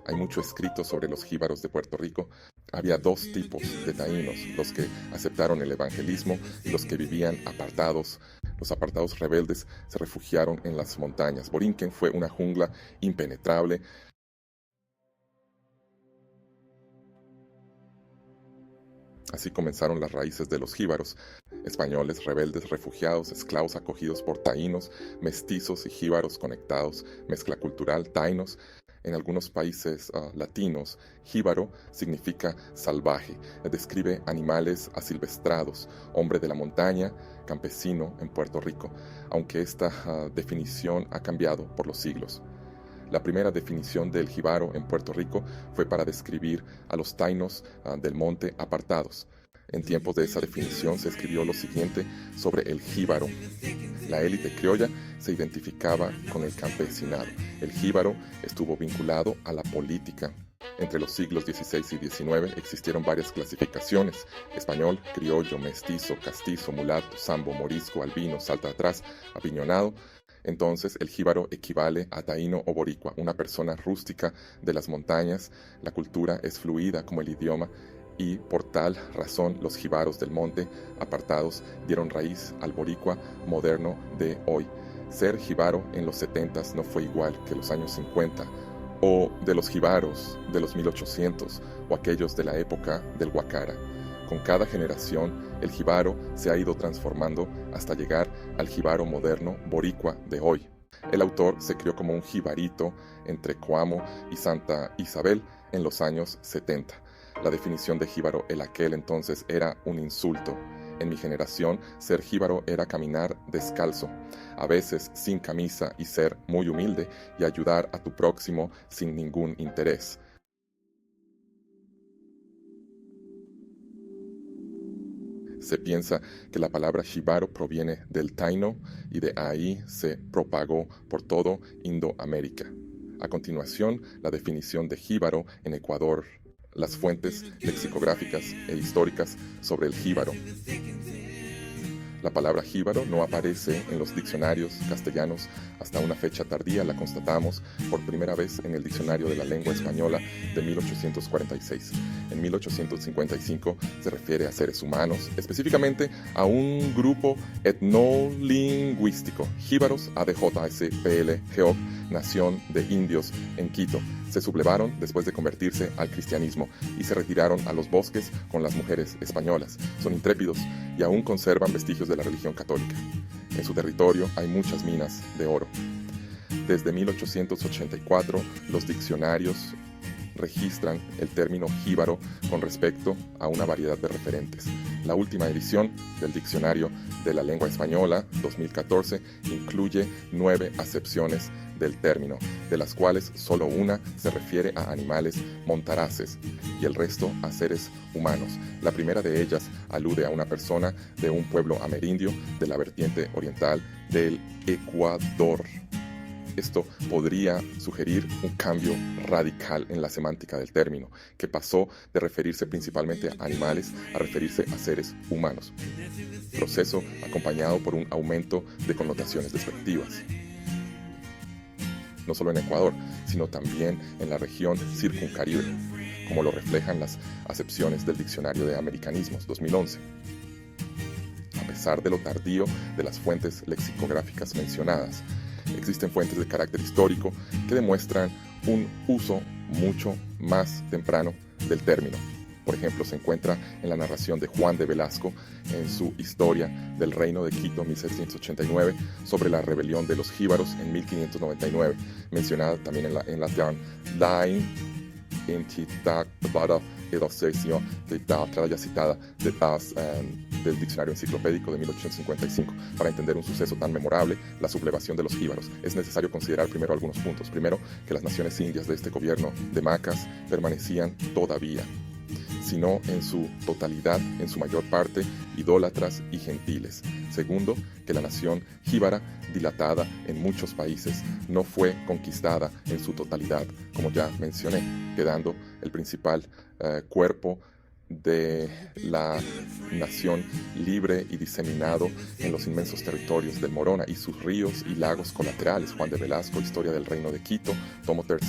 hay mucho escrito sobre los jíbaros de Puerto Rico. Había dos tipos de taínos, los que aceptaron el evangelismo y los que vivían apartados. Los apartados rebeldes se refugiaron en las montañas. Borinquen fue una jungla impenetrable. Así comenzaron las raíces de los jíbaros, españoles, rebeldes, refugiados, esclavos acogidos por taínos, mestizos y jíbaros conectados, mezcla cultural, taínos. En algunos países latinos, jíbaro significa salvaje, describe animales asilvestrados, hombre de la montaña, campesino en Puerto Rico, aunque esta definición ha cambiado por los siglos. La primera definición del jíbaro en Puerto Rico fue para describir a los taínos del monte apartados. En tiempos de esa definición se escribió lo siguiente sobre el jíbaro. La élite criolla se identificaba con el campesinado. El jíbaro estuvo vinculado a la política. Entre los siglos XVI y XIX existieron varias clasificaciones: español, criollo, mestizo, castizo, mulato, sambo, morisco, albino, salta atrás, apiñonado. Entonces el jíbaro equivale a taíno o boricua, una persona rústica de las montañas. La cultura es fluida como el idioma y por tal razón los jíbaros del monte apartados dieron raíz al boricua moderno de hoy. Ser jíbaro en los 70s no fue igual que los años 50 o de los jíbaros de los 1800 o aquellos de la época del Guacara. Con cada generación, el jíbaro se ha ido transformando hasta llegar al jíbaro moderno boricua de hoy. El autor se crió como un jibarito entre Coamo y Santa Isabel en los años 70. La definición de jíbaro en aquel entonces era un insulto. En mi generación, ser jíbaro era caminar descalzo, a veces sin camisa y ser muy humilde y ayudar a tu próximo sin ningún interés. Se piensa que la palabra jíbaro proviene del taíno y de ahí se propagó por todo Indoamérica. A continuación, la definición de jíbaro en Ecuador, las fuentes lexicográficas e históricas sobre el jíbaro. La palabra jíbaro no aparece en los diccionarios castellanos hasta una fecha tardía. La constatamos por primera vez en el Diccionario de la Lengua Española de 1846. En 1855 se refiere a seres humanos, específicamente a un grupo etnolingüístico, jíbaros ADJSPL GEOC, nación de indios en Quito. Se sublevaron después de convertirse al cristianismo y se retiraron a los bosques con las mujeres españolas. Son intrépidos y aún conservan vestigios de la religión católica. En su territorio hay muchas minas de oro. Desde 1884, los diccionarios registran el término jíbaro con respecto a una variedad de referentes. La última edición del Diccionario de la Lengua Española, 2014, incluye 9 acepciones del término, de las cuales solo una se refiere a animales montaraces y el resto a seres humanos. La primera de ellas alude a una persona de un pueblo amerindio de la vertiente oriental del Ecuador. Esto podría sugerir un cambio radical en la semántica del término, que pasó de referirse principalmente a animales a referirse a seres humanos. Proceso acompañado por un aumento de connotaciones despectivas. No solo en Ecuador, sino también en la región circuncaribe, como lo reflejan las acepciones del Diccionario de Americanismos 2011. A pesar de lo tardío de las fuentes lexicográficas mencionadas, existen fuentes de carácter histórico que demuestran un uso mucho más temprano del término. Por ejemplo, se encuentra en la narración de Juan de Velasco en su Historia del Reino de Quito 1789 sobre la rebelión de los jíbaros en 1599, mencionada también en latín Dain entidad para educación de ya citada del Diccionario Enciclopédico de 1855. Para entender un suceso tan memorable, la sublevación de los jíbaros, es necesario considerar primero algunos puntos. Primero, que las naciones indias de este gobierno de Macas permanecían todavía, sino en su totalidad, en su mayor parte, idólatras y gentiles. Segundo, que la nación jíbara, dilatada en muchos países, no fue conquistada en su totalidad, como ya mencioné, quedando el principal cuerpo de la nación libre y diseminado en los inmensos territorios del Morona y sus ríos y lagos colaterales. Juan de Velasco, Historia del Reino de Quito, tomo 3,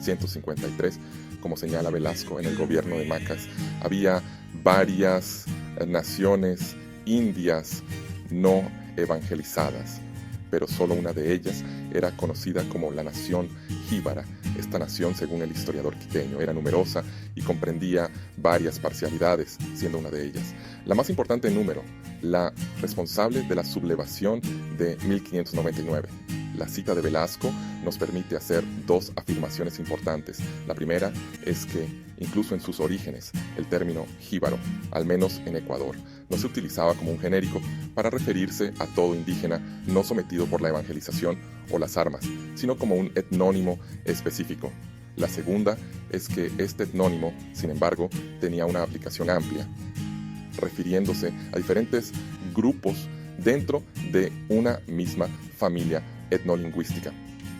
153. Como señala Velasco, en el gobierno de Macas había varias naciones indias no evangelizadas, pero solo una de ellas era conocida como la nación jíbara. Esta nación, según el historiador quiteño, era numerosa y comprendía varias parcialidades, siendo una de ellas la más importante en número, la responsable de la sublevación de 1599. La cita de Velasco nos permite hacer dos afirmaciones importantes. La primera es que, incluso en sus orígenes, el término jíbaro, al menos en Ecuador, no se utilizaba como un genérico para referirse a todo indígena no sometido por la evangelización o las armas, sino como un etnónimo específico. La segunda es que este etnónimo, sin embargo, tenía una aplicación amplia, refiriéndose a diferentes grupos dentro de una misma familia etnolingüística.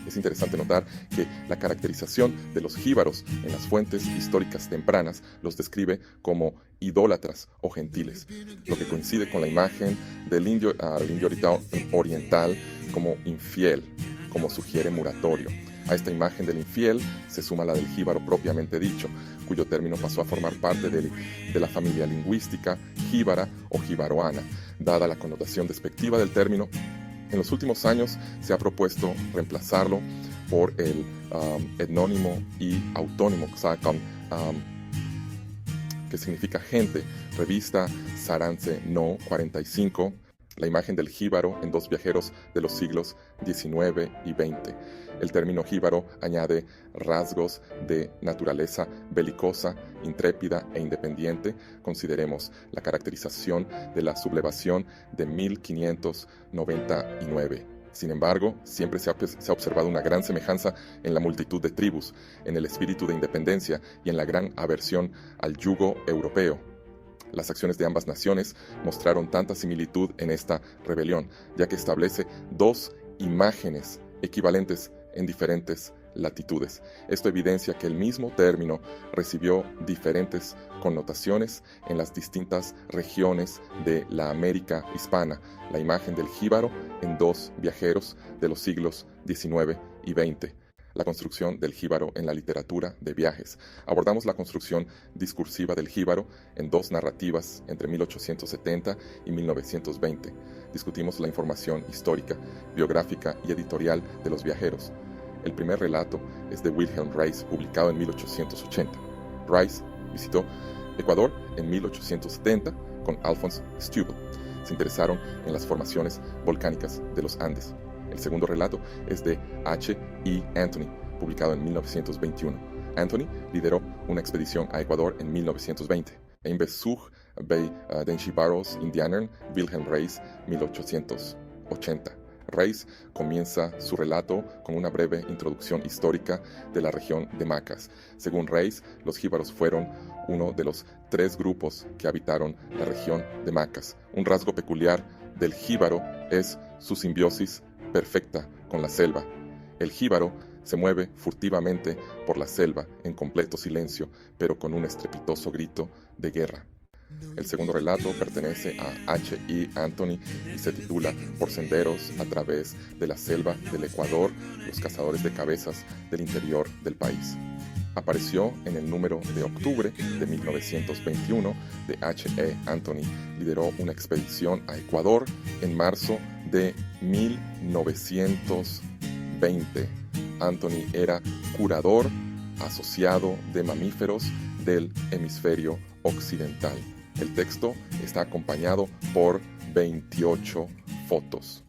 Es interesante notar que la caracterización de los jíbaros en las fuentes históricas tempranas los describe como idólatras o gentiles, lo que coincide con la imagen del indio oriental como infiel, como sugiere Muratorio. A esta imagen del infiel se suma la del jíbaro propiamente dicho, cuyo término pasó a formar parte de la familia lingüística jíbara o jibaroana. Dada la connotación despectiva del término, en los últimos años se ha propuesto reemplazarlo por el etnónimo y autónimo Xacam, que significa gente. Revista Sarance No 45, la imagen del jíbaro en dos viajeros de los siglos XIX y XX. El término jíbaro añade rasgos de naturaleza belicosa, intrépida e independiente. Consideremos la caracterización de la sublevación de 1599. Sin embargo, siempre se ha observado una gran semejanza en la multitud de tribus, en el espíritu de independencia y en la gran aversión al yugo europeo. Las acciones de ambas naciones mostraron tanta similitud en esta rebelión, ya que establece dos imágenes equivalentes en diferentes latitudes. Esto evidencia que el mismo término recibió diferentes connotaciones en las distintas regiones de la América hispana. La imagen del jíbaro en dos viajeros de los siglos XIX y XX. La construcción del jíbaro en la literatura de viajes. Abordamos la construcción discursiva del jíbaro en dos narrativas entre 1870 y 1920. Discutimos la información histórica, biográfica y editorial de los viajeros. El primer relato es de Wilhelm Reis, publicado en 1880. Reis visitó Ecuador en 1870 con Alphonse Stubble. Se interesaron en las formaciones volcánicas de los Andes. El segundo relato es de H. E. Anthony, publicado en 1921. Anthony lideró una expedición a Ecuador en 1920. En Besuch bei den Jíbaros Indianern Wilhelm Reis, 1880. Reis comienza su relato con una breve introducción histórica de la región de Macas. Según Reis, los jíbaros fueron uno de los 3 grupos que habitaron la región de Macas. Un rasgo peculiar del jíbaro es su simbiosis perfecta con la selva. El jíbaro se mueve furtivamente por la selva en completo silencio, pero con un estrepitoso grito de guerra. El segundo relato pertenece a H. E. Anthony y se titula Por senderos a través de la selva del Ecuador, los cazadores de cabezas del interior del país. Apareció en el número de octubre de 1921 de H. E. Anthony. Lideró una expedición a Ecuador en marzo de 1920. Anthony era curador asociado de mamíferos del hemisferio occidental. El texto está acompañado por 28 fotos.